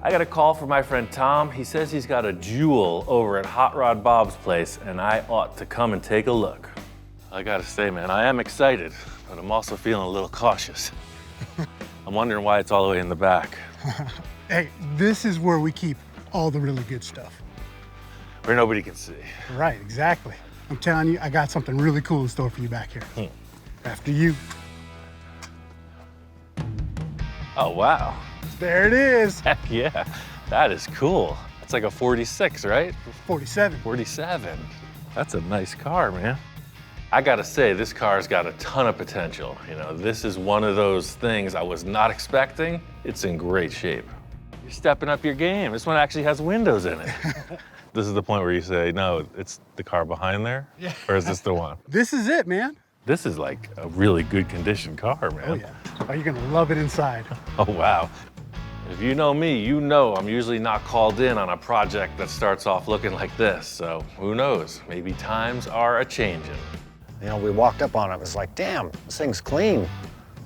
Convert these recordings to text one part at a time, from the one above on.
I got a call from my friend Tom. He says he's got a jewel over at Hot Rod Bob's place, and I ought to come and take a look. I gotta say, man, I am excited, but I'm also feeling a little cautious. I'm wondering why it's all the way in the back. Hey, this is where we keep all the really good stuff. Where nobody can see. Right, exactly. I'm telling you, I got something really cool in store for you back here. After you. Oh, wow. There it is. Heck yeah, that is cool. It's like a 46, right? 47. 47. That's a nice car, man. I gotta say, this car's got a ton of potential. You know, this is one of those things I was not expecting. It's in great shape. You're stepping up your game. This one actually has windows in it. This is the point where you say, no, it's the car behind there? Yeah. Or is this the one? This is it, man. This is like a really good condition car, man. Oh, yeah. Oh, you're gonna love it inside. Oh, wow. If you know me, you know I'm usually not called in on a project that starts off looking like this. So who knows? Maybe times are a-changing. You know, we walked up on it, it was like, damn, this thing's clean,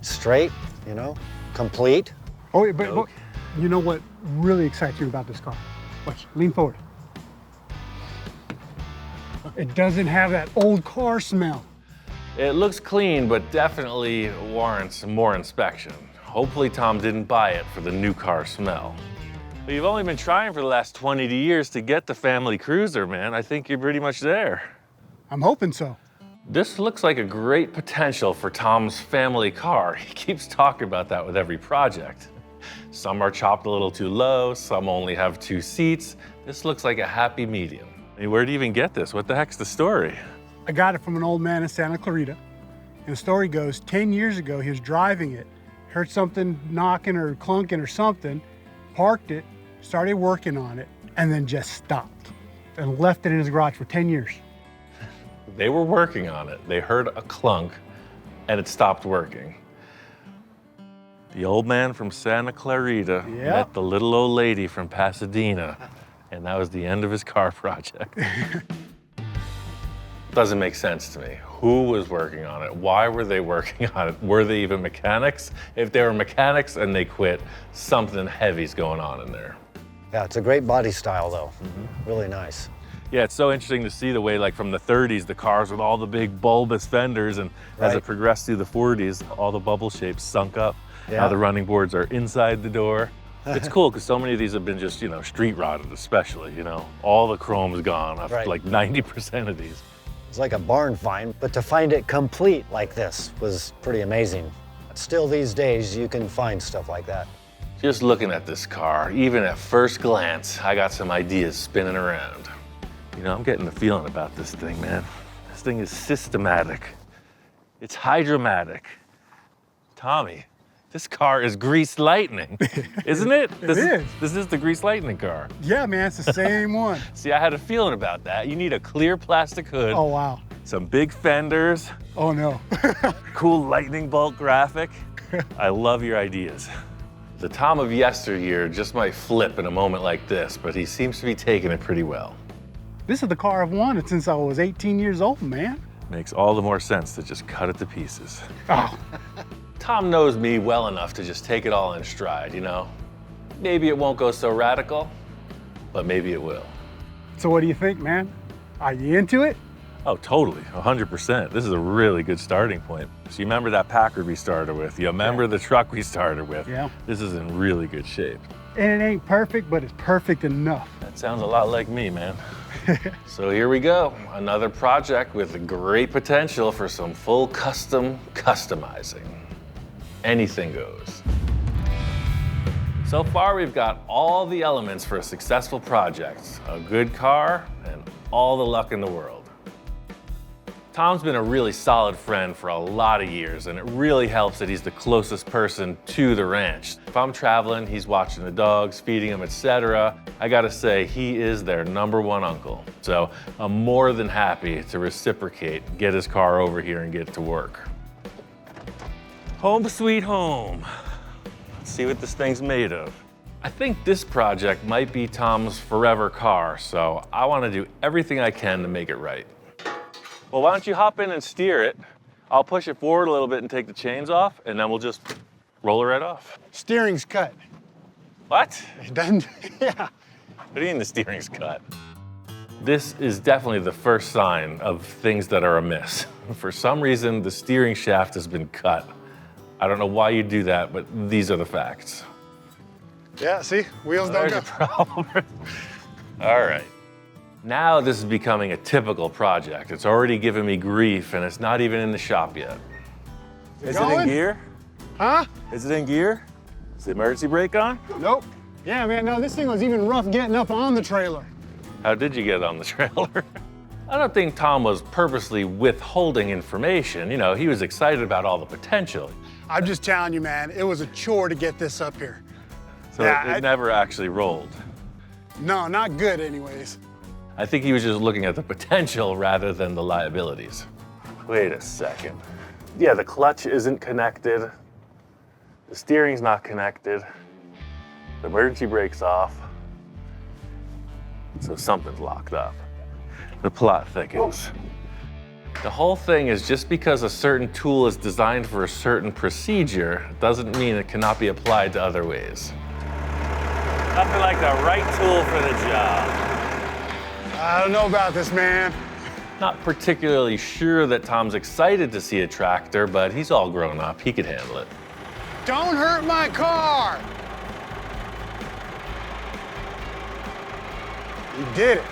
straight, you know, complete. Oh, but you know what really excites you about this car? Watch, lean forward. It doesn't have that old car smell. It looks clean, but definitely warrants more inspection. Hopefully Tom didn't buy it for the new car smell. But you've only been trying for the last 20 years to get the family cruiser, man. I think you're pretty much there. I'm hoping so. This looks like a great potential for Tom's family car. He keeps talking about that with every project. Some are chopped a little too low, some only have 2 seats. This looks like a happy medium. I mean, where'd you even get this? What the heck's the story? I got it from an old man in Santa Clarita. And the story goes, 10 years ago, he was driving it, heard something knocking or clunking or something, parked it, started working on it, and then just stopped and left it in his garage for 10 years. They were working on it. They heard a clunk and it stopped working. The old man from Santa Clarita met the little old lady from Pasadena, and that was the end of his car project. Doesn't make sense to me. Who was working on it? Why were they working on it? Were they even mechanics? If they were mechanics and they quit, something heavy's going on in there. Yeah, it's a great body style though, really nice. Yeah, it's so interesting to see the way, like from the 30s, the cars with all the big bulbous fenders, and as it progressed through the 40s, all the bubble shapes sunk up. Yeah. Now the running boards are inside the door. It's cool because so many of these have been just, you know, street rotted especially, you know. All the chrome's gone, like 90% of these. It's like a barn find, but to find it complete like this was pretty amazing. Still these days, you can find stuff like that. Just looking at this car, even at first glance, I got some ideas spinning around. You know, I'm getting the feeling about this thing, man. This thing is systematic. It's hydromatic. Tommy, this car is greased lightning, isn't it? This is the greased lightning car. Yeah, man, it's the same one. See, I had a feeling about that. You need a clear plastic hood. Oh, wow. Some big fenders. Oh, no. Cool lightning bolt graphic. I love your ideas. The Tom of yesteryear just might flip in a moment like this, but he seems to be taking it pretty well. This is the car I've wanted since I was 18 years old, man. Makes all the more sense to just cut it to pieces. Oh. Tom knows me well enough to just take it all in stride, you know? Maybe it won't go so radical, but maybe it will. So what do you think, man? Are you into it? Oh, totally, 100%. This is a really good starting point. So you remember that Packard we started with? You remember the truck we started with? Yeah. This is in really good shape. And it ain't perfect, but it's perfect enough. That sounds a lot like me, man. So here we go. Another project with great potential for some full custom customizing. Anything goes. So far, we've got all the elements for a successful project. A good car and all the luck in the world. Tom's been a really solid friend for a lot of years, and it really helps that he's the closest person to the ranch. If I'm traveling, he's watching the dogs, feeding them, etc. I gotta say, he is their #1 uncle. So I'm more than happy to reciprocate, get his car over here and get to work. Home sweet home. Let's see what this thing's made of. I think this project might be Tom's forever car, so I wanna do everything I can to make it right. Well, why don't you hop in and steer it? I'll push it forward a little bit and take the chains off, and then we'll just roll it right off. Steering's cut. What? It doesn't, yeah. What do you mean the steering's cut? This is definitely the first sign of things that are amiss. For some reason, the steering shaft has been cut. I don't know why you do that, but these are the facts. Yeah, see, wheels don't There's go. a problem. All right. Now this is becoming a typical project. It's already giving me grief, and it's not even in the shop yet. Is it in going? gear? Huh? Is it in gear? Is the emergency brake on? Nope. Yeah, man, no, this thing was even rough getting up on the trailer. How did you get on the trailer? I don't think Tom was purposely withholding information. You know, he was excited about all the potential. I'm just telling you, man, it was a chore to get this up here. So Yeah, it never actually rolled. No, not good anyways. I think he was just looking at the potential rather than the liabilities. Wait a second. Yeah, the clutch isn't connected. The steering's not connected. The emergency brake's off. So something's locked up. The plot thickens. The whole thing is just because a certain tool is designed for a certain procedure doesn't mean it cannot be applied to other ways. Nothing like the right tool for the job. I don't know about this, man. Not particularly sure that Tom's excited to see a tractor, but he's all grown up. He could handle it. Don't hurt my car. You did it.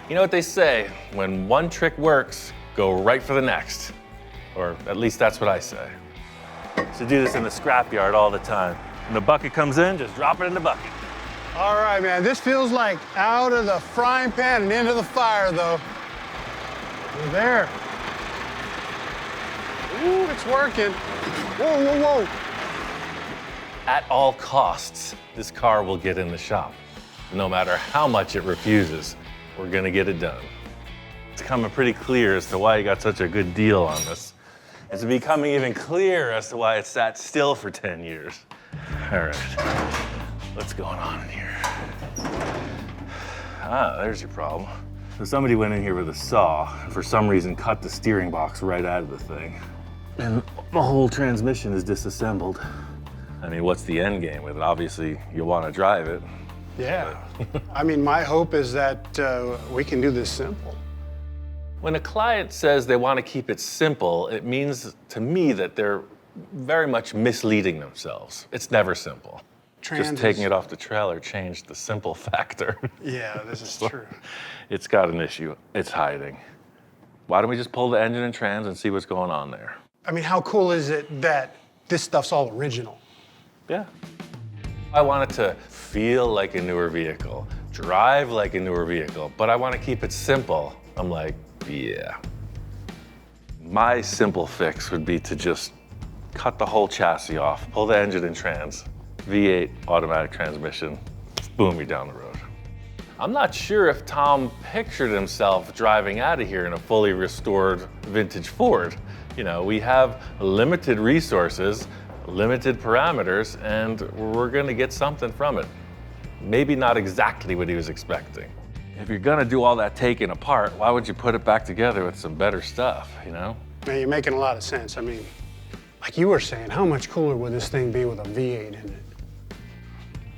You know what they say, when one trick works, go right for the next. Or at least that's what I say. So do this in the scrapyard all the time. When the bucket comes in, just drop it in the bucket. All right, man, this feels like out of the frying pan and into the fire, though. We're there. Ooh, it's working. Whoa, whoa, whoa. At all costs, this car will get in the shop. No matter how much it refuses, we're gonna get it done. It's becoming pretty clear as to why you got such a good deal on this. It's becoming even clearer as to why it sat still for 10 years. All right, what's going on in here? Ah, there's your problem. So somebody went in here with a saw and for some reason cut the steering box right out of the thing. And the whole transmission is disassembled. I mean, what's the end game with it? Obviously, you want to drive it. Yeah. I mean, my hope is that we can do this simple. When a client says they want to keep it simple, it means to me that they're very much misleading themselves. It's never simple. Just taking it off the trailer changed the simple factor. Yeah, this is true. It's got an issue. It's hiding. Why don't we just pull the engine and trans and see what's going on there? I mean, how cool is it that this stuff's all original? Yeah. I want it to feel like a newer vehicle, drive like a newer vehicle, but I want to keep it simple. I'm like, yeah. My simple fix would be to just cut the whole chassis off, pull the engine and trans, V8 automatic transmission, boom, you're down the road. I'm not sure if Tom pictured himself driving out of here in a fully restored vintage Ford. You know, we have limited resources, limited parameters, and we're gonna get something from it. Maybe not exactly what he was expecting. If you're gonna do all that taking apart, why would you put it back together with some better stuff, you know? Man, you're making a lot of sense. I mean, like you were saying, how much cooler would this thing be with a V8 in it?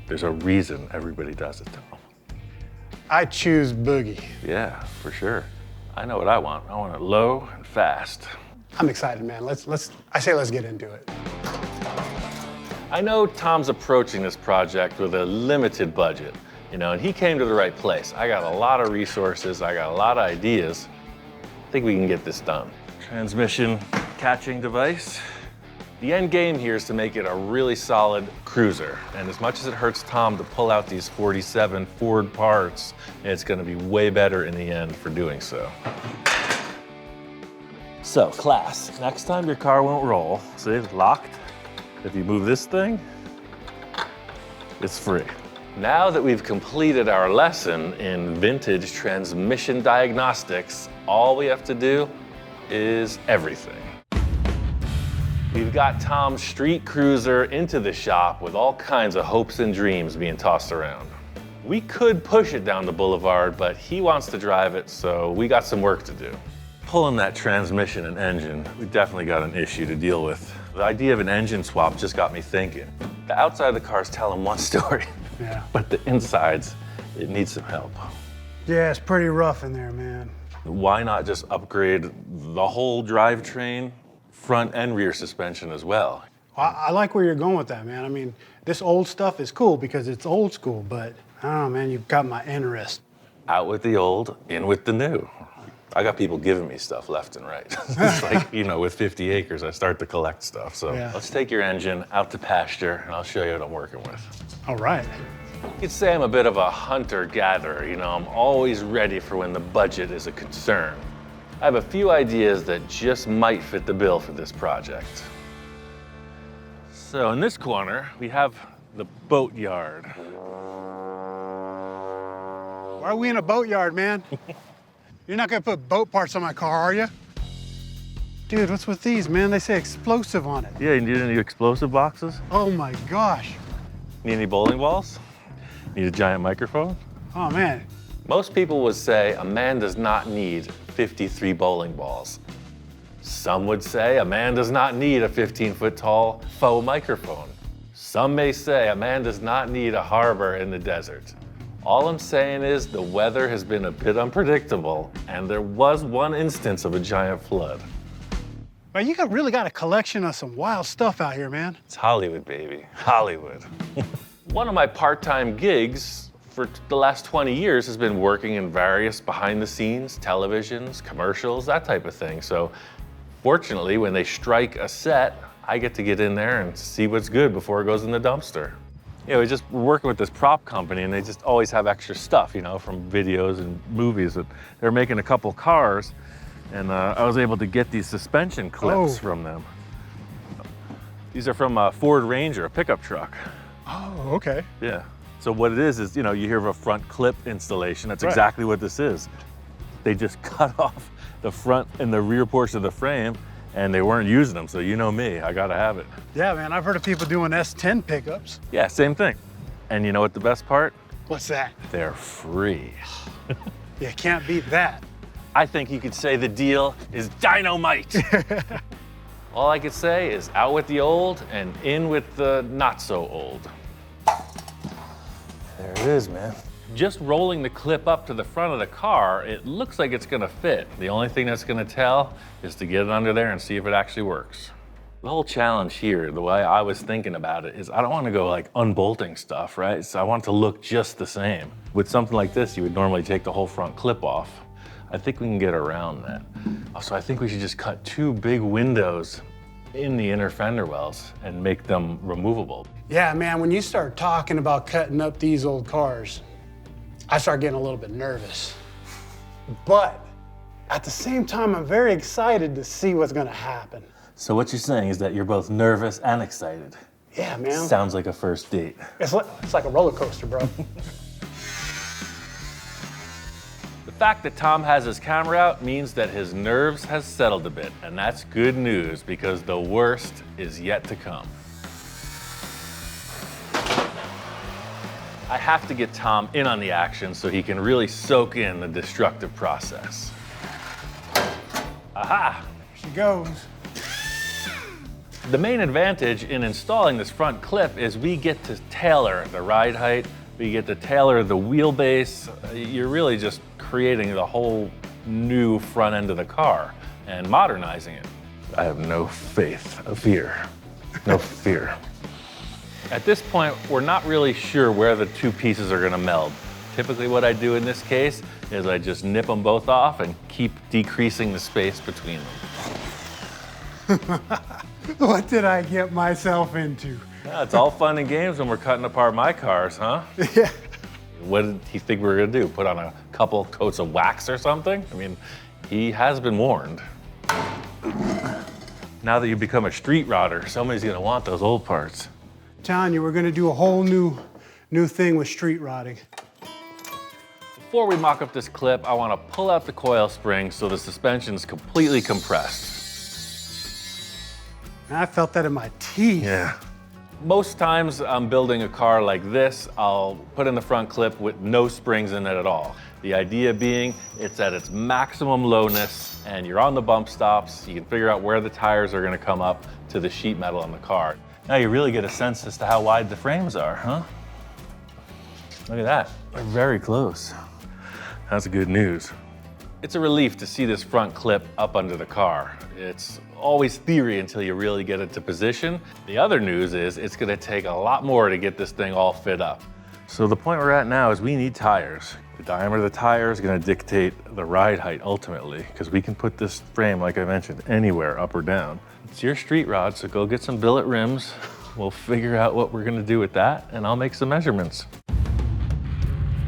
There's a reason everybody does it, Tom. I choose Boogie. Yeah, for sure. I know what I want. I want it low and fast. I'm excited, man. I say let's get into it. I know Tom's approaching this project with a limited budget, you know, and he came to the right place. I got a lot of resources, I got a lot of ideas. I think we can get this done. Transmission catching device. The end game here is to make it a really solid cruiser. And as much as it hurts Tom to pull out these 47 Ford parts, it's gonna be way better in the end for doing so. So, class, next time your car won't roll, see, it's locked. If you move this thing, it's free. Now that we've completed our lesson in vintage transmission diagnostics, all we have to do is everything. We've got Tom's street cruiser into the shop with all kinds of hopes and dreams being tossed around. We could push it down the boulevard, but he wants to drive it, so we got some work to do. Pulling that transmission and engine, we definitely got an issue to deal with. The idea of an engine swap just got me thinking. The outside of the car is telling one story, Yeah. but the insides, it needs some help. Yeah, it's pretty rough in there, man. Why not just upgrade the whole drivetrain, front and rear suspension as well? I like where you're going with that, man. I mean, this old stuff is cool because it's old school, but I don't know, man, you've got my interest. Out with the old, in with the new. I got people giving me stuff left and right. It's like, you know, with 50 acres, I start to collect stuff. So Yeah. let's take your engine out to pasture and I'll show you what I'm working with. All right. You could say I'm a bit of a hunter-gatherer. You know, I'm always ready for when the budget is a concern. I have a few ideas that just might fit the bill for this project. So in this corner, we have the boat yard. Why are we in a boatyard, man? You're not gonna put boat parts on my car, are you? Dude, what's with these, man? They say explosive on it. Yeah, you need any explosive boxes? Oh my gosh. Need any bowling balls? Need a giant microphone? Oh man. Most people would say a man does not need 53 bowling balls. Some would say a man does not need a 15-foot tall faux microphone. Some may say a man does not need a harbor in the desert. All I'm saying is the weather has been a bit unpredictable, and there was one instance of a giant flood. Man, you really got a collection of some wild stuff out here, man. It's Hollywood, baby, Hollywood. One of my part-time gigs for the last 20 years has been working in various behind-the-scenes, televisions, commercials, that type of thing. So fortunately, when they strike a set, I get to get in there and see what's good before it goes in the dumpster. You know, we're working with this prop company and they just always have extra stuff, you know, from videos and movies. They're making a couple cars and I was able to get these suspension clips from them. These are from a Ford Ranger, a pickup truck. Oh, okay. Yeah. So what it is, you know, you hear of a front clip installation. That's exactly what this is. They just cut off the front and the rear portion of the frame and they weren't using them. So you know me, I gotta have it. Yeah, man, I've heard of people doing S10 pickups. Yeah, same thing. And you know what the best part? What's that? They're free. Yeah, can't beat that. I think you could say the deal is dynamite. All I could say is out with the old and in with the not so old. There it is, man. Just rolling the clip up to the front of the car, it looks like it's gonna fit. The only thing that's gonna tell is to get it under there and see if it actually works. The whole challenge here, the way I was thinking about it, is I don't wanna go like unbolting stuff, right? So I want it to look just the same. With something like this, you would normally take the whole front clip off. I think we can get around that. Also, I think we should just cut 2 big windows in the inner fender wells and make them removable. Yeah, man, when you start talking about cutting up these old cars, I start getting a little bit nervous. But at the same time, I'm very excited to see what's gonna happen. So what you're saying is that you're both nervous and excited. Yeah, man. Sounds like a first date. It's like a roller coaster, bro. The fact that Tom has his camera out means that his nerves has settled a bit, and that's good news because the worst is yet to come. I have to get Tom in on the action so he can really soak in the destructive process. Aha! There she goes. The main advantage in installing this front clip is we get to tailor the ride height, we get to tailor the wheelbase. You're really just creating the whole new front end of the car and modernizing it. I have no fear. No fear. At this point, we're not really sure where the 2 pieces are gonna meld. Typically what I do in this case is I just nip them both off and keep decreasing the space between them. What did I get myself into? Yeah, it's all fun and games when we're cutting apart my cars, huh? Yeah. What did he think we were gonna do? Put on a couple coats of wax or something? I mean, he has been warned. Now that you've become a street rodder, somebody's gonna want those old parts. Telling you, we're gonna do a whole new thing with street rodding. Before we mock up this clip, I wanna pull out the coil spring so the suspension's completely compressed. And I felt that in my teeth. Yeah. Most times I'm building a car like this, I'll put in the front clip with no springs in it at all. The idea being it's at its maximum lowness and you're on the bump stops, you can figure out where the tires are gonna come up to the sheet metal on the car. Now you really get a sense as to how wide the frames are, huh? Look at that, they're very close. That's good news. It's a relief to see this front clip up under the car. It's always theory until you really get it to position. The other news is it's gonna take a lot more to get this thing all fit up. So the point we're at now is we need tires. The diameter of the tire is gonna dictate the ride height ultimately, because we can put this frame, like I mentioned, anywhere, up or down. It's your street rod, so go get some billet rims. We'll figure out what we're gonna do with that, and I'll make some measurements.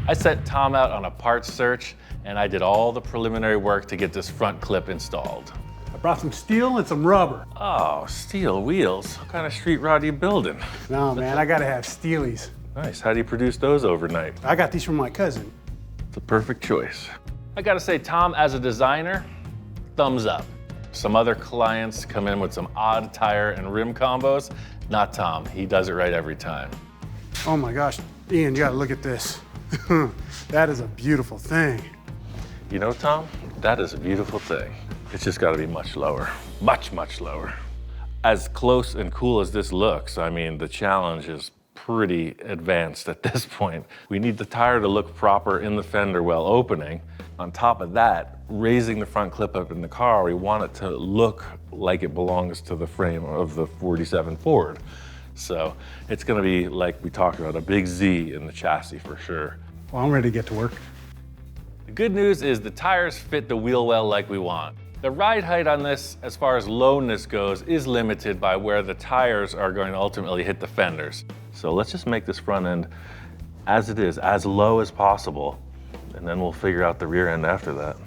I sent Tom out on a parts search, and I did all the preliminary work to get this front clip installed. I brought some steel and some rubber. Oh, steel wheels. What kind of street rod are you building? No, man, I gotta have steelies. Nice. How do you produce those overnight? I got these from my cousin. It's a perfect choice. I gotta say, Tom, as a designer, thumbs up. Some other clients come in with some odd tire and rim combos. Not Tom. He does it right every time. Oh my gosh, Ian, you gotta look at this. That is a beautiful thing. You know, Tom, that is a beautiful thing. It's just gotta be much lower. Much, much lower. As close and cool as this looks, I mean, the challenge is pretty advanced at this point. We need the tire to look proper in the fender while opening. On top of that, raising the front clip up in the car, we want it to look like it belongs to the frame of the 47 Ford. So it's gonna be, like we talked about, a big Z in the chassis for sure. Well, I'm ready to get to work. The good news is the tires fit the wheel well like we want. The ride height on this, as far as lowness goes, is limited by where the tires are going to ultimately hit the fenders. So let's just make this front end as it is, as low as possible, and then we'll figure out the rear end after that.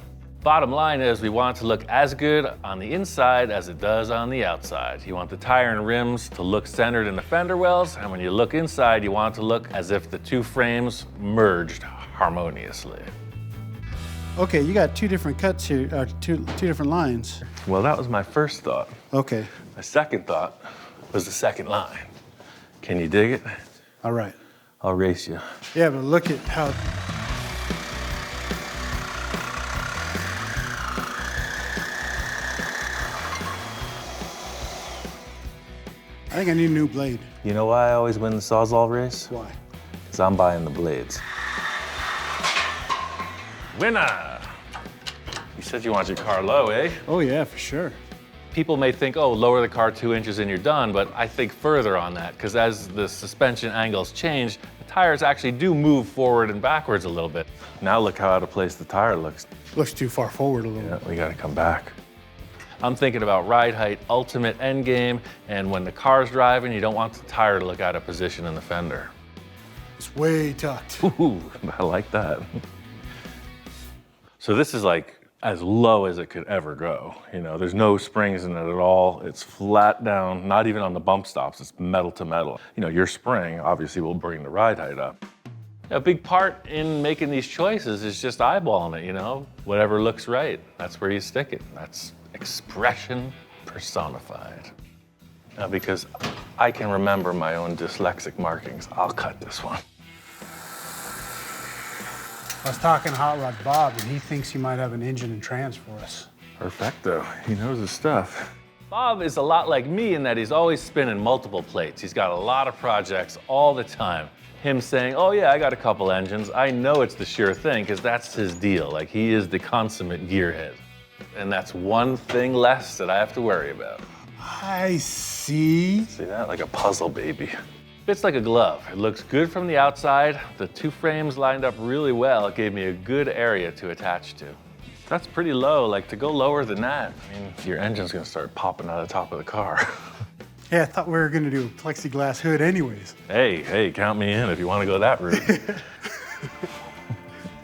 Bottom line is we want it to look as good on the inside as it does on the outside. You want the tire and rims to look centered in the fender wells, and when you look inside, you want it to look as if the two frames merged harmoniously. Okay, you got two different cuts here, two different lines. Well, that was my first thought. Okay, My second thought was the second line. Can you dig it? all right. I'll race you. Yeah, but look at how, I think I need a new blade. You know why I always win the Sawzall race? Why? Because I'm buying the blades. Winner! You said you want your car low, eh? Oh yeah, for sure. People may think, oh, lower the car 2 inches and you're done, but I think further on that, because as the suspension angles change, the tires actually do move forward and backwards a little bit. Now look how out of place the tire looks. Looks too far forward a little. Yeah, we gotta come back. I'm thinking about ride height, ultimate end game, and when the car's driving, you don't want the tire to look out of position in the fender. It's way tucked. Ooh, I like that. So this is like as low as it could ever go. You know, there's no springs in it at all. It's flat down, not even on the bump stops. It's metal to metal. You know, your spring obviously will bring the ride height up. A big part in making these choices is just eyeballing it, you know? Whatever looks right, that's where you stick it. That's expression personified. Now, because I can remember my own dyslexic markings, I'll cut this one. I was talking to Hot Rod Bob, and he thinks he might have an engine and trans for us. Perfecto, he knows his stuff. Bob is a lot like me in that he's always spinning multiple plates. He's got a lot of projects all the time. Him saying, oh yeah, I got a couple engines. I know it's the sure thing, because that's his deal. Like, he is the consummate gearhead. And that's one thing less that I have to worry about. I see. See that? Like a puzzle, baby. Fits like a glove. It looks good from the outside. The two frames lined up really well. It gave me a good area to attach to. That's pretty low. Like, to go lower than that, I mean, your engine's gonna start popping out of the top of the car. Yeah, I thought we were gonna do a plexiglass hood anyways. Hey, count me in if you want to go that route.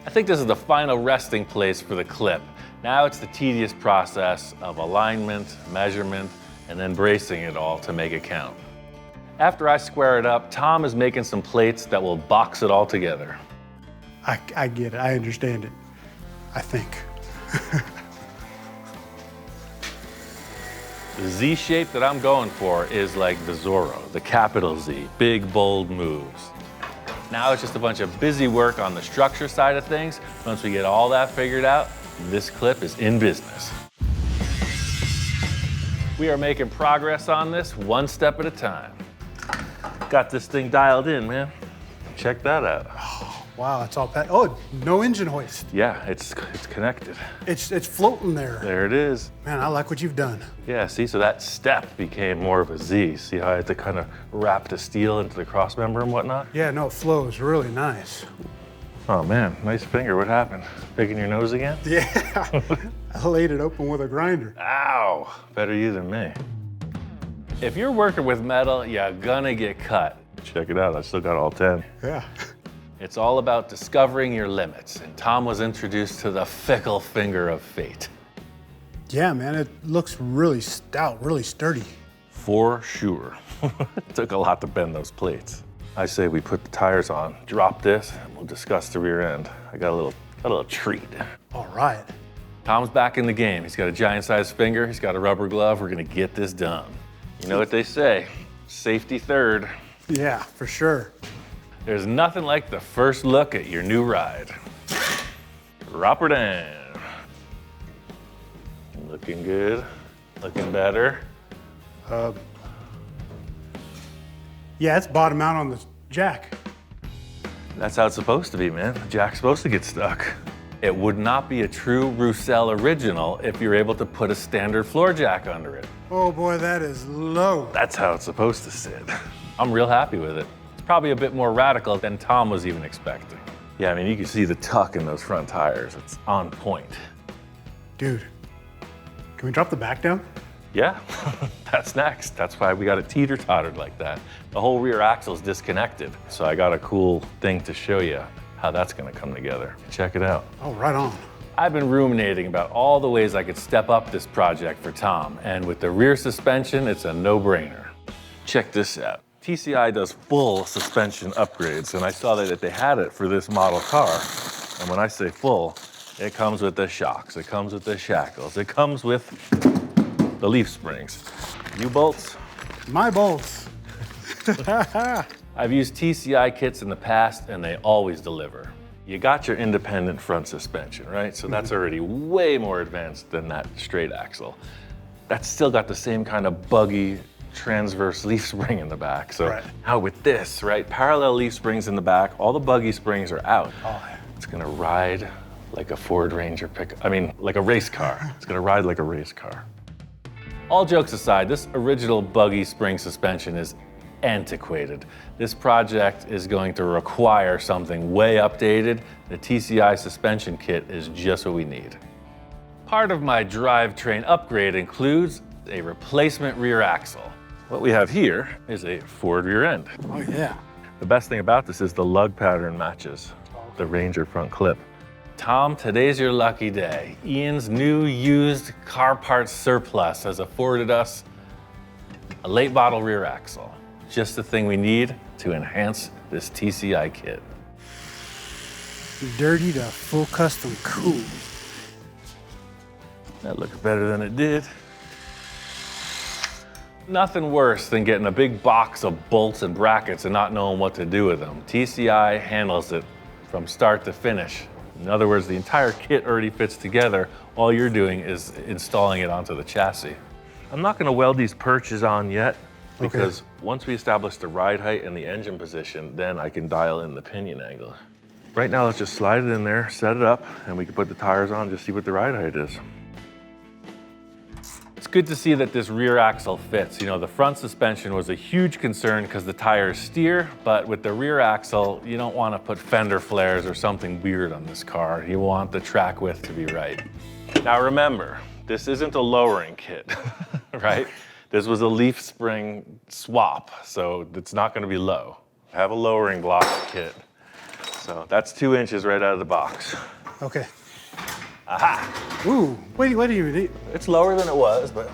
I think this is the final resting place for the clip. Now it's the tedious process of alignment, measurement, and then bracing it all to make it count. After I square it up, Tom is making some plates that will box it all together. I get it, I understand it, I think. The Z shape that I'm going for is like the Zorro, the capital Z, big, bold moves. Now it's just a bunch of busy work on the structure side of things. Once we get all that figured out, this clip is in business. We are making progress on this one step at a time. Got this thing dialed in, man. Check that out. Wow, it's all packed. Oh, no engine hoist. Yeah, it's connected. It's floating there. There it is. Man, I like what you've done. Yeah, see, so that step became more of a Z. See how I had to kind of wrap the steel into the cross member and whatnot? Yeah, no, it flows really nice. Oh man, nice finger. What happened? Picking your nose again? Yeah, I laid it open with a grinder. Ow, better you than me. If you're working with metal, you're gonna get cut. Check it out, I still got all 10. Yeah. It's all about discovering your limits, and Tom was introduced to the fickle finger of fate. Yeah, man, it looks really stout, really sturdy. For sure. It took a lot to bend those plates. I say we put the tires on, drop this, and we'll discuss the rear end. I got a little treat. All right. Tom's back in the game. He's got a giant-sized finger, he's got a rubber glove. We're gonna get this done. You know what they say, safety third. Yeah, for sure. There's nothing like the first look at your new ride. Drop her down. Looking good, looking better. Yeah, it's bottom out on the jack. That's how it's supposed to be, man. The jack's supposed to get stuck. It would not be a true Roussel original if you're able to put a standard floor jack under it. Oh boy, that is low. That's how it's supposed to sit. I'm real happy with it. It's probably a bit more radical than Tom was even expecting. Yeah, I mean, you can see the tuck in those front tires. It's on point. Dude, can we drop the back down? Yeah, that's next. That's why we got it teeter-tottered like that. The whole rear axle is disconnected. So I got a cool thing to show you how that's gonna come together. Check it out. Oh, right on. I've been ruminating about all the ways I could step up this project for Tom, and with the rear suspension, it's a no-brainer. Check this out. TCI does full suspension upgrades, and I saw that they had it for this model car. And when I say full, it comes with the shocks, it comes with the shackles, it comes with the leaf springs. U-bolts? My bolts. I've used TCI kits in the past, and they always deliver. You got your independent front suspension, right? So that's already way more advanced than that straight axle. That's still got the same kind of buggy transverse leaf spring in the back. So right. Now with this, right, parallel leaf springs in the back, all the buggy springs are out. Oh, yeah. It's gonna ride like a Ford Ranger pickup. I mean, like a race car. It's gonna ride like a race car. All jokes aside, this original buggy spring suspension is antiquated. This project is going to require something way updated. The TCI suspension kit is just what we need. Part of my drivetrain upgrade includes a replacement rear axle. What we have here is a Ford rear end. Oh, yeah. The best thing about this is the lug pattern matches the Ranger front clip. Tom, today's your lucky day. Ian's new used car parts surplus has afforded us a late model rear axle. Just the thing we need to enhance this TCI kit. Dirty to full custom cool. That looks better than it did. Nothing worse than getting a big box of bolts and brackets and not knowing what to do with them. TCI handles it from start to finish. In other words, the entire kit already fits together. All you're doing is installing it onto the chassis. I'm not gonna weld these perches on yet because once we establish the ride height and the engine position, then I can dial in the pinion angle. Right now, let's just slide it in there, set it up, and we can put the tires on, just see what the ride height is. It's good to see that this rear axle fits. You know, the front suspension was a huge concern because the tires steer, but with the rear axle, you don't want to put fender flares or something weird on this car. You want the track width to be right. Now remember, this isn't a lowering kit, right? This was a leaf spring swap, so it's not going to be low. I have a lowering block kit. So that's 2 inches right out of the box. Okay. Aha! Ooh, what do you need? It's lower than it was, but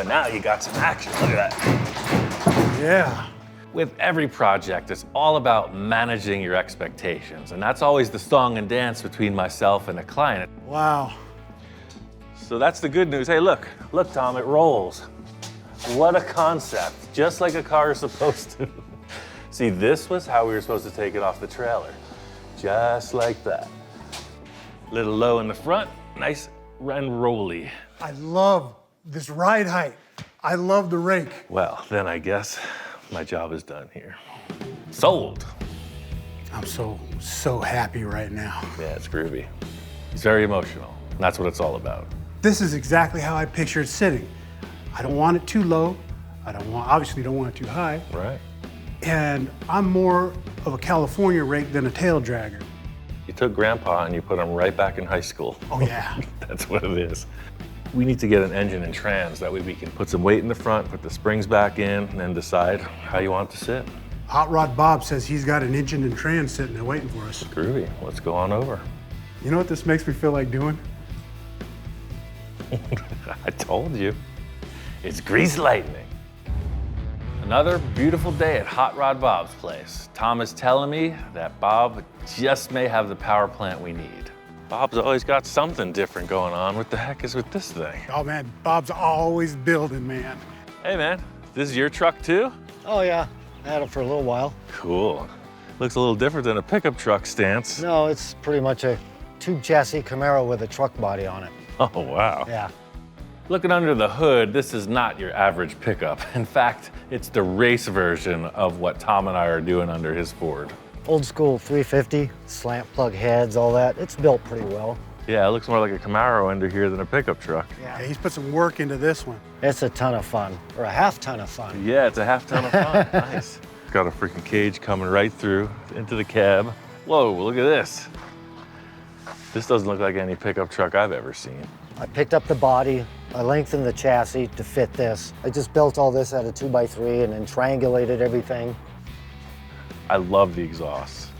now you got some action. Look at that. Yeah. With every project, it's all about managing your expectations, and that's always the song and dance between myself and a client. Wow. So that's the good news. Hey, look, Tom, it rolls. What a concept, just like a car is supposed to. See, this was how we were supposed to take it off the trailer. Just like that. Little low in the front, nice and rolly. I love this ride height. I love the rake. Well, then I guess my job is done here. Sold. I'm so happy right now. Yeah, it's groovy. He's very emotional, and that's what it's all about. This is exactly how I picture it sitting. I don't want it too low. Obviously don't want it too high. Right. And I'm more of a California rake than a tail dragger. You took Grandpa and you put him right back in high school. Oh yeah. That's what it is. We need to get an engine and trans. That way we can put some weight in the front, put the springs back in, and then decide how you want it to sit. Hot Rod Bob says he's got an engine and trans sitting there waiting for us. Groovy. Let's go on over. You know what this makes me feel like doing? I told you. It's grease lightning. Another beautiful day at Hot Rod Bob's place. Tom is telling me that Bob just may have the power plant we need. Bob's always got something different going on. What the heck is with this thing? Oh man, Bob's always building, man. Hey man, this is your truck too? Oh yeah, I had it for a little while. Cool. Looks a little different than a pickup truck stance. No, it's pretty much a tube chassis Camaro with a truck body on it. Oh wow. Yeah. Looking under the hood, this is not your average pickup. In fact, it's the race version of what Tom and I are doing under his Ford. Old school 350, slant plug heads, all that. It's built pretty well. Yeah, it looks more like a Camaro under here than a pickup truck. Yeah, he's put some work into this one. It's a ton of fun, or a half ton of fun. Yeah, it's a half ton of fun. Nice. Got a freaking cage coming right through into the cab. Whoa, look at this. This doesn't look like any pickup truck I've ever seen. I picked up the body, I lengthened the chassis to fit this. I just built all this out of 2x3 and then triangulated everything. I love the exhaust.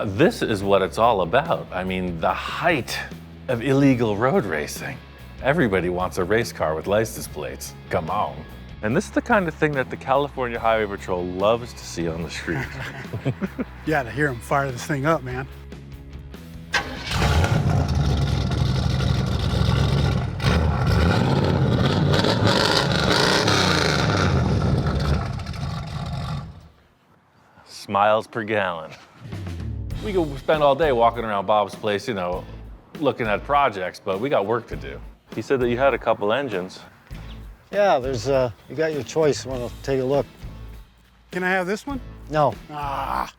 This is what it's all about. I mean, the height of illegal road racing. Everybody wants a race car with license plates. Come on. And this is the kind of thing that the California Highway Patrol loves to see on the street. Yeah, to hear him fire this thing up, man. Miles per gallon. We could spend all day walking around Bob's place, you know, looking at projects, but we got work to do. He said that you had a couple engines. Yeah, there's, you got your choice. Want to take a look? Can I have this one? No. Ah.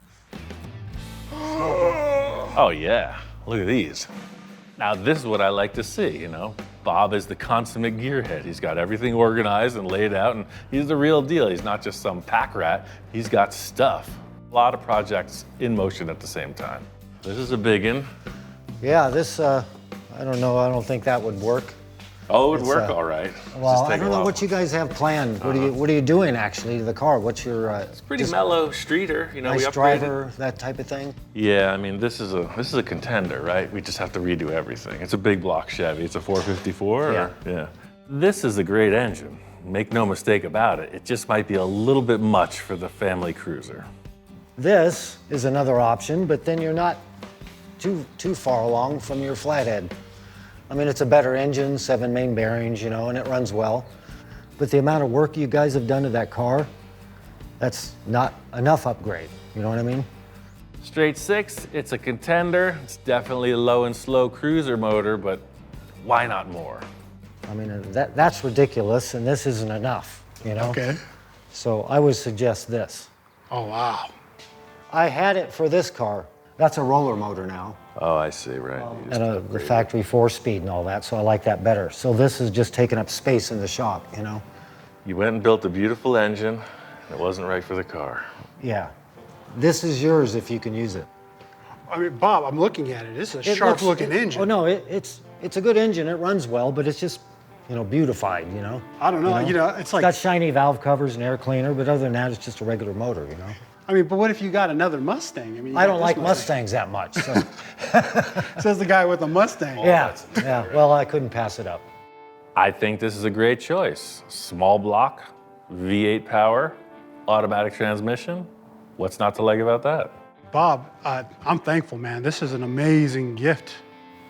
Oh yeah, look at these. Now this is what I like to see, you know. Bob is the consummate gearhead. He's got everything organized and laid out, and he's the real deal. He's not just some pack rat, he's got stuff. A lot of projects in motion at the same time. This is a big one. Yeah, this, I don't know, I don't think that would work. Oh, it would work all right. Well, I don't know what you guys have planned. What are you doing actually to the car? What's your? It's pretty mellow streeter, you know. Nice we upgraded. driver, that type of thing. Yeah, I mean this is a contender, right? We just have to redo everything. It's a big block Chevy. It's a 454. Yeah. Yeah. This is a great engine. Make no mistake about it. It just might be a little bit much for the family cruiser. This is another option, but then you're not too far along from your flathead. I mean, it's a better engine, 7 main bearings, you know, and it runs well. But the amount of work you guys have done to that car, that's not enough upgrade, you know what I mean? Straight 6, it's a contender. It's definitely a low and slow cruiser motor, but why not more? I mean, that's ridiculous, and this isn't enough, you know? Okay. So I would suggest this. Oh, wow. I had it for this car. That's a roller motor now. Oh, I see, right. You just And the upgraded. factory 4-speed and all that, so I like that better. So this is just taking up space in the shop, you know? You went and built a beautiful engine, and it wasn't right for the car. Yeah. This is yours if you can use it. I mean, Bob, I'm looking at it. This is a It sharp-looking looks- engine. Oh, no, it's a good engine. It runs well, but it's just, you know, beautified, you know? I don't know. You know, it's like, got shiny valve covers and air cleaner, but other than that, it's just a regular motor, you know? I mean, but what if you got another Mustang? I mean, you I got don't this like Mustang. Mustangs that much, so. Says the guy with the Mustang. Yeah, well, I couldn't pass it up. I think this is a great choice. Small block, V8 power, automatic transmission. What's not to like about that? Bob, I'm thankful, man. This is an amazing gift.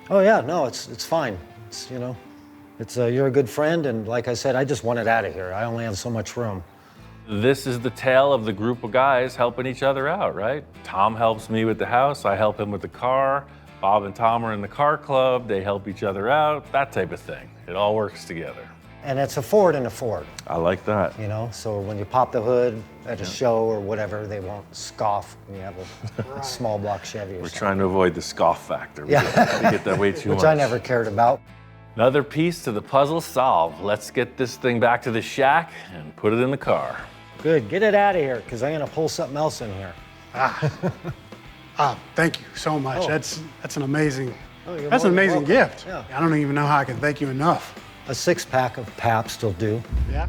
Oh, yeah, no, it's fine. It's, you know, it's, you're a good friend, and like I said, I just want it out of here. I only have so much room. This is the tale of the group of guys helping each other out, right? Tom helps me with the house, I help him with the car. Bob and Tom are in the car club, they help each other out, that type of thing. It all works together. And it's a Ford and a Ford, I like that. you know? So when you pop the hood at a show or whatever, they won't scoff when you have a small block Chevy or We're something. trying to avoid the scoff factor. Yeah. We get that way too much. Which I never cared about. Another piece to the puzzle solved. Let's get this thing back to the shack and put it in the car. Good, get it out of here, because I'm gonna pull something else in here. Thank you so much. Oh. That's an amazing, you're that's an more than amazing welcome. gift. Yeah. I don't even know how I can thank you enough. A 6-pack of Pabst will do. Yeah.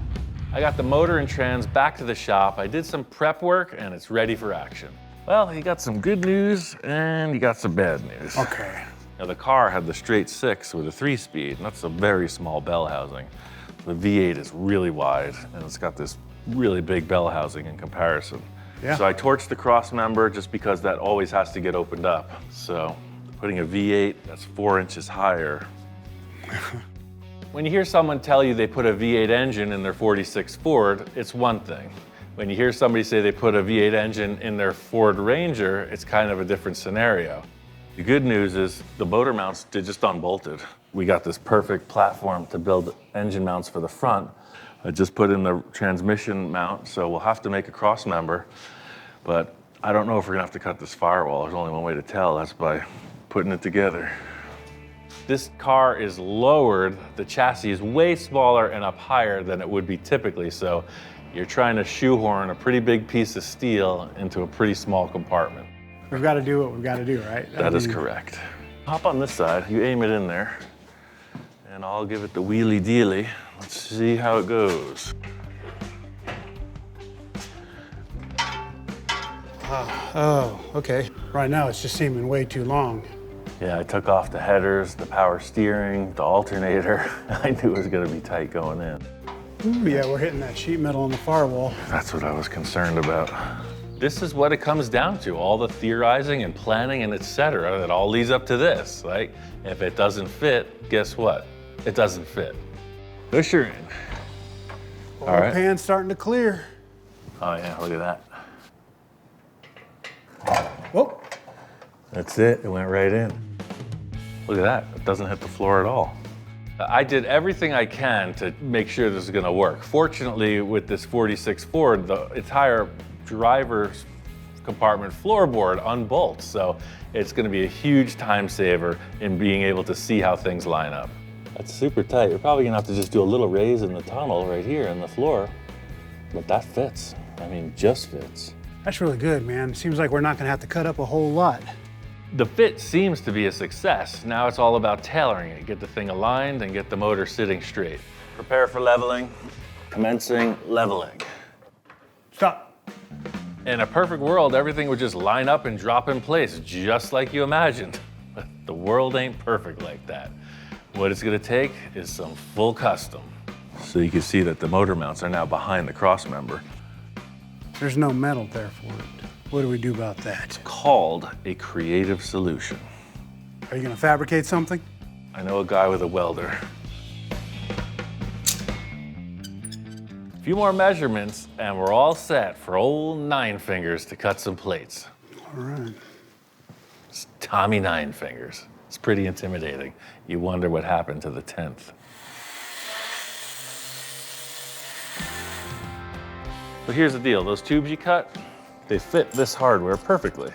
I got the motor and trans back to the shop. I did some prep work and it's ready for action. Well, you got some good news and you got some bad news. Okay. Now the car had the straight 6 with a 3-speed, and that's a very small bell housing. The V8 is really wide and it's got this really big bell housing in comparison. Yeah. So I torched the cross member just because that always has to get opened up. So putting a V8 that's 4 inches higher. When you hear someone tell you they put a V8 engine in their 46 Ford, it's one thing. When you hear somebody say they put a V8 engine in their Ford Ranger, it's kind of a different scenario. The good news is the motor mounts, they just unbolted. We got this perfect platform to build engine mounts for the front. I just put in the transmission mount, so we'll have to make a cross member, but I don't know if we're gonna have to cut this firewall. There's only one way to tell, that's by putting it together. This car is lowered, the chassis is way smaller and up higher than it would be typically, so you're trying to shoehorn a pretty big piece of steel into a pretty small compartment. We've got to do what we've got to do, right? That is correct. Hop on this side, you aim it in there, and I'll give it the wheelie dealie. Let's see how it goes. Oh, okay. Right now it's just seeming way too long. Yeah, I took off the headers, the power steering, the alternator. I knew it was gonna be tight going in. Ooh, yeah, we're hitting that sheet metal on the firewall. That's what I was concerned about. This is what it comes down to, all the theorizing and planning and et cetera that all leads up to this. Like, if it doesn't fit, guess what? It doesn't fit. Push her in. All right. Pan's starting to clear. Oh yeah, look at that. Whoa. That's it, it went right in. Look at that, it doesn't hit the floor at all. I did everything I can to make sure this is gonna work. Fortunately, with this 46 Ford, the entire driver's compartment floorboard unbolts, so it's gonna be a huge time saver in being able to see how things line up. That's super tight. You're probably gonna have to just do a little raise in the tunnel right here in the floor, but that fits. I mean, just fits. That's really good, man. Seems like we're not gonna have to cut up a whole lot. The fit seems to be a success. Now it's all about tailoring it, get the thing aligned and get the motor sitting straight. Prepare for leveling, commencing leveling. Stop. In a perfect world, everything would just line up and drop in place, just like you imagined. But the world ain't perfect like that. What it's gonna take is some full custom. So you can see that the motor mounts are now behind the cross member. There's no metal there for it. What do we do about that? Called a creative solution. Are you gonna fabricate something? I know a guy with a welder. A few more measurements and we're all set for old Nine Fingers to cut some plates. All right. It's Tommy Nine Fingers. It's pretty intimidating. You wonder what happened to the 10th. So here's the deal, those tubes you cut, they fit this hardware perfectly.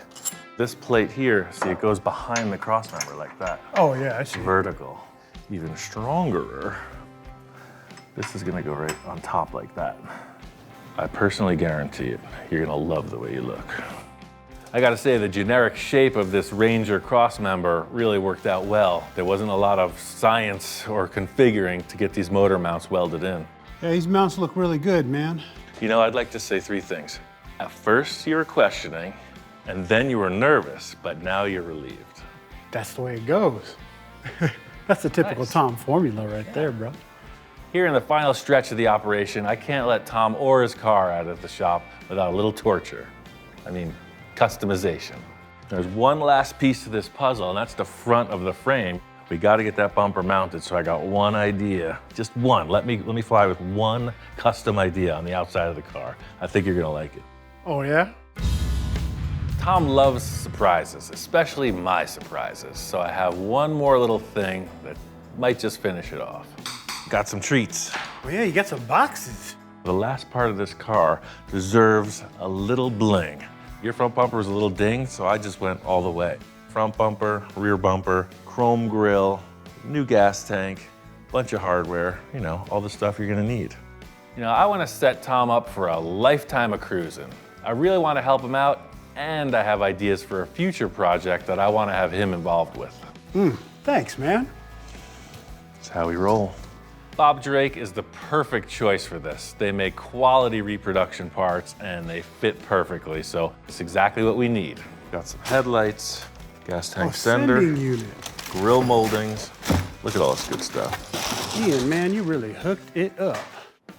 This plate here, see, it goes behind the cross member like that. Oh yeah, I see. Vertical. Even stronger, this is gonna go right on top like that. I personally guarantee it, you're gonna love the way you look. I gotta say, the generic shape of this Ranger cross member really worked out well. There wasn't a lot of science or configuring to get these motor mounts welded in. Yeah, these mounts look really good, man. You know, I'd like to say 3 things. At first, you were questioning, and then you were nervous, but now you're relieved. That's the way it goes. That's the typical Nice. Tom formula right there, bro. Here in the final stretch of the operation, I can't let Tom or his car out of the shop without a little torture. I mean, customization. There's one last piece to this puzzle, and that's the front of the frame. We got to get that bumper mounted, so I got one idea, just one. Let me fly with one custom idea on the outside of the car. I think you're gonna like it. Oh yeah? Tom loves surprises, especially my surprises, so I have one more little thing that might just finish it off. got some treats. Oh yeah, you got some boxes. The last part of this car deserves a little bling. Your front bumper was a little dinged, so I just went all the way. Front bumper, rear bumper, chrome grille, new gas tank, bunch of hardware, you know, all the stuff you're gonna need. You know, I wanna set Tom up for a lifetime of cruising. I really wanna help him out, and I have ideas for a future project that I wanna have him involved with. Thanks, man. That's how we roll. Bob Drake is the perfect choice for this. They make quality reproduction parts and they fit perfectly, so it's exactly what we need. Got some headlights, gas tank sender, Sending unit. grill moldings. Look at all this good stuff. Ian, man, you really hooked it up.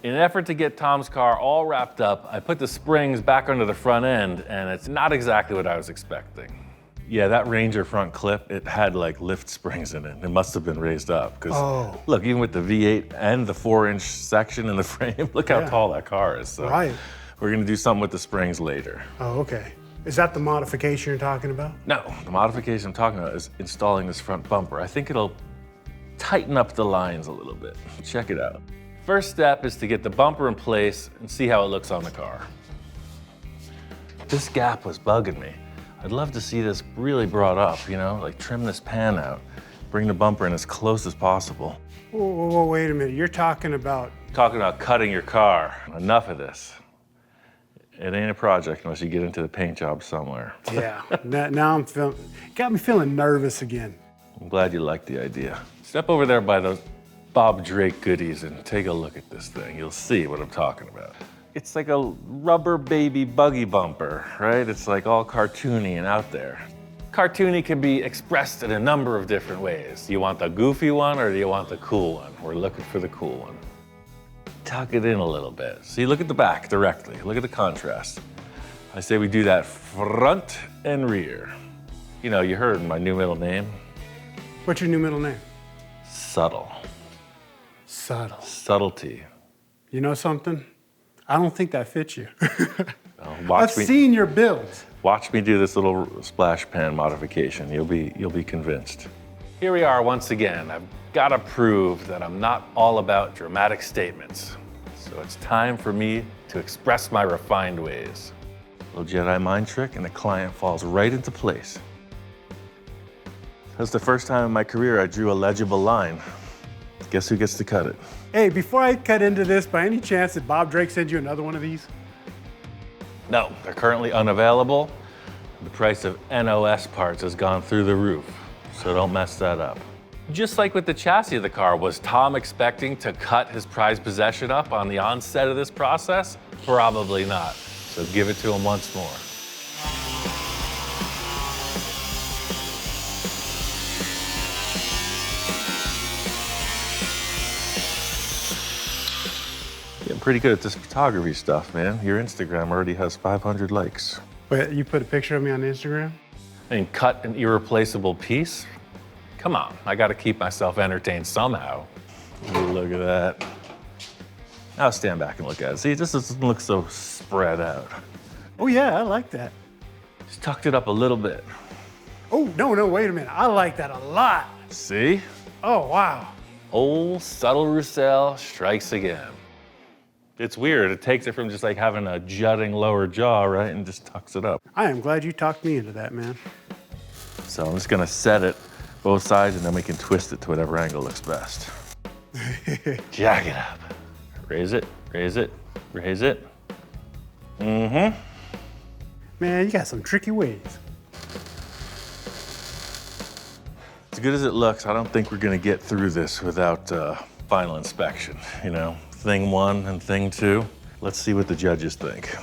In an effort to get Tom's car all wrapped up, I put the springs back under the front end, and it's not exactly what I was expecting. Yeah, that Ranger front clip, it had like lift springs in it. It must have been raised up, because look, even with the V8 and the 4-inch section in the frame, look how tall that car is. So Right. we're gonna do something with the springs later. Oh, okay. Is that the modification you're talking about? No, the modification I'm talking about is installing this front bumper. I think it'll tighten up the lines a little bit. Check it out. First step is to get the bumper in place and see how it looks on the car. This gap was bugging me. I'd love to see this really brought up, you know, like trim this pan out, bring the bumper in as close as possible. Whoa, wait a minute. You're talking about... Talking about cutting your car. Enough of this. It ain't a project unless you get into the paint job somewhere. Yeah, now I'm feeling... Got me feeling nervous again. I'm glad you like the idea. Step over there by those Bob Drake goodies and take a look at this thing. You'll see what I'm talking about. It's like a rubber baby buggy bumper, right? It's like all cartoony and out there. Cartoony can be expressed in a number of different ways. Do you want the goofy one or do you want the cool one? We're looking for the cool one. Tuck it in a little bit. See, look at the back directly. Look at the contrast. I say we do that front and rear. You know, you heard my new middle name. What's your new middle name? Subtle. Subtle. Subtlety. You know something? I don't think that fits you. Watch I've me. seen your builds. Watch me do this little splash pan modification. You'll be convinced. Here we are once again. I've got to prove that I'm not all about dramatic statements. So it's time for me to express my refined ways. Little Jedi mind trick and the client falls right into place. That's the first time in my career I drew a legible line. Guess who gets to cut it? Hey, before I cut into this, by any chance did Bob Drake send you another one of these? No, they're currently unavailable. The price of NOS parts has gone through the roof, so don't mess that up. Just like with the chassis of the car, was Tom expecting to cut his prized possession up on the onset of this process? Probably not, so give it to him once more. Getting pretty good at this photography stuff, man. Your Instagram already has 500 likes. Wait, you put a picture of me on Instagram? I mean, cut an irreplaceable piece? Come on, I gotta keep myself entertained somehow. Ooh, look at that. Now stand back and look at it. See, this doesn't look so spread out. Oh yeah, I like that. Just tucked it up a little bit. Oh, no, wait a minute. I like that a lot. See? Oh, wow. Old Subtle Roussel strikes again. It's weird, it takes it from just like having a jutting lower jaw, right, and just tucks it up. I am glad you talked me into that, man. So I'm just gonna set it both sides and then we can twist it to whatever angle looks best. Jack it up. Raise it, raise it, raise it. Mm-hmm. Man, you got some tricky ways. As good as it looks, I don't think we're gonna get through this without final inspection, you know? Thing one and thing two. Let's see what the judges think.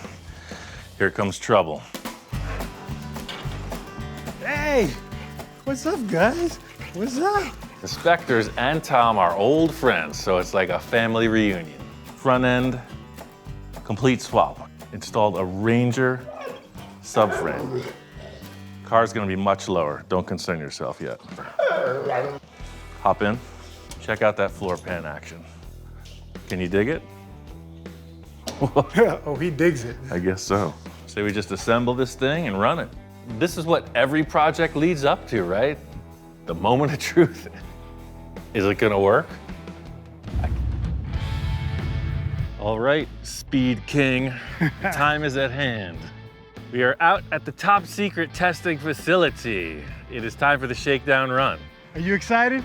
Here comes trouble. Hey, what's up, guys? What's up? The Spectors and Tom are old friends, so it's like a family reunion. Front end, complete swap. Installed a Ranger subframe. Car's gonna be much lower. Don't concern yourself yet. Hop in, check out that floor pan action. Can you dig it? Oh, he digs it. I guess so. So we just assemble this thing and run it. This is what every project leads up to, right? The moment of truth. Is it gonna work? I All right, Speed King, time is at hand. We are out at the top secret testing facility. It is time for the shakedown run. Are you excited?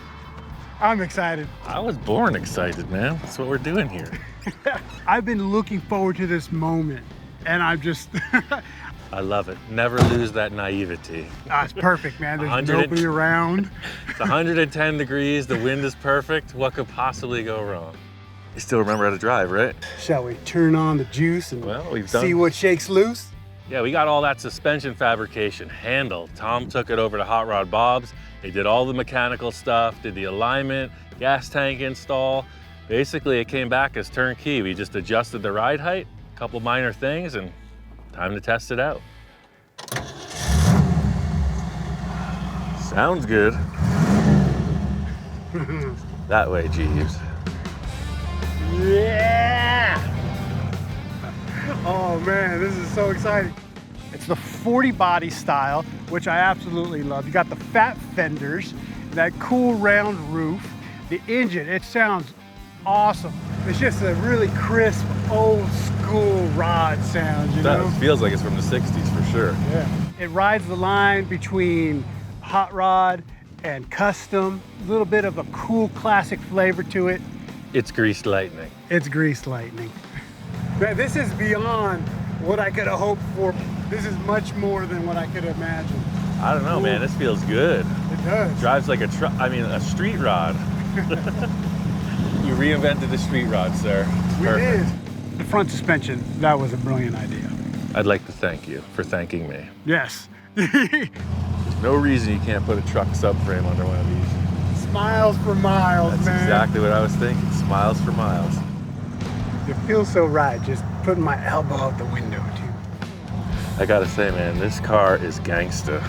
I'm excited. I was born excited, man. That's what we're doing here. I've been looking forward to this moment, and I'm just... I love it. Never lose that naivety. It's perfect, man. There's 100 nobody around. It's 110 degrees, the wind is perfect. What could possibly go wrong? You still remember how to drive, right? Shall we turn on the juice and see what shakes loose? Yeah, we got all that suspension fabrication handled. Tom took it over to Hot Rod Bob's. They did all the mechanical stuff, did the alignment, gas tank install. Basically, it came back as turnkey. We just adjusted the ride height, a couple minor things, and time to test it out. Sounds good. That way, Jeeves. Yeah! Oh man, this is so exciting. It's the 40 body style, which I absolutely love. You got the fat fenders, that cool round roof. The engine, it sounds awesome. It's just a really crisp, old school rod sound, you know? That feels like it's from the 60s for sure. Yeah. It rides the line between hot rod and custom. A little bit of a cool classic flavor to it. It's greased lightning. It's greased lightning. Man, this is beyond what I could have hoped for. This is much more than what I could have imagined. I don't know, man. This feels good. It does. Drives like a street rod. You reinvented the street rod, sir. We Perfect. did. The front suspension, that was a brilliant idea. I'd like to thank you for thanking me. Yes. There's no reason you can't put a truck subframe under one of these. Smiles for miles, That's man. exactly what I was thinking. Smiles for miles. It feels so right, just putting my elbow out the window, too. I gotta say, man, this car is gangsta.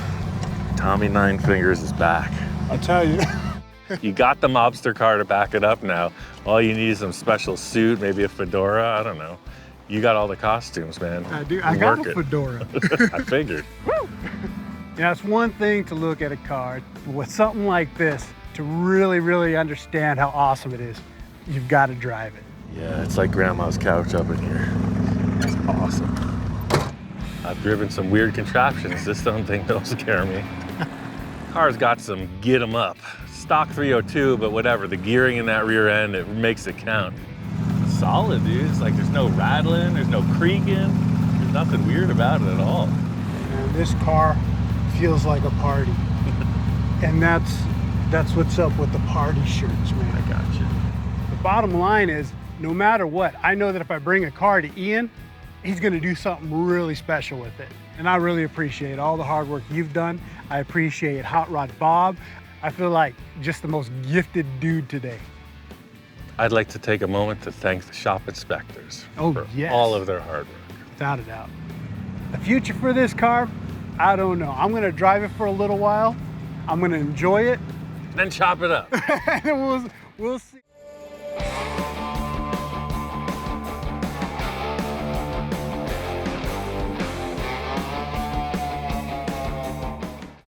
Tommy Nine Fingers is back. I'll tell you. You got the mobster car to back it up now. All you need is some special suit, maybe a fedora, I don't know. You got all the costumes, man. I do. I got a Work it. fedora. I figured. Yeah, it's one thing to look at a car with something like this, to really, really understand how awesome it is. You've got to drive it. Yeah, it's like grandma's couch up in here. It's awesome. I've driven some weird contraptions. This don't think they'll scare me. Car's got some get 'em up. Stock 302, but whatever. The gearing in that rear end, it makes it count. Solid, dude. It's like there's no rattling, there's no creaking. There's nothing weird about it at all. And this car feels like a party. And that's what's up with the party shirts, man. I got you. The bottom line is, no matter what, I know that if I bring a car to Ian, he's gonna do something really special with it. And I really appreciate all the hard work you've done. I appreciate Hot Rod Bob. I feel like just the most gifted dude today. I'd like to take a moment to thank the shop inspectors for yes. all of their hard work. Without a doubt. The future for this car, I don't know. I'm gonna drive it for a little while. I'm gonna enjoy it. Then chop it up. And we'll see.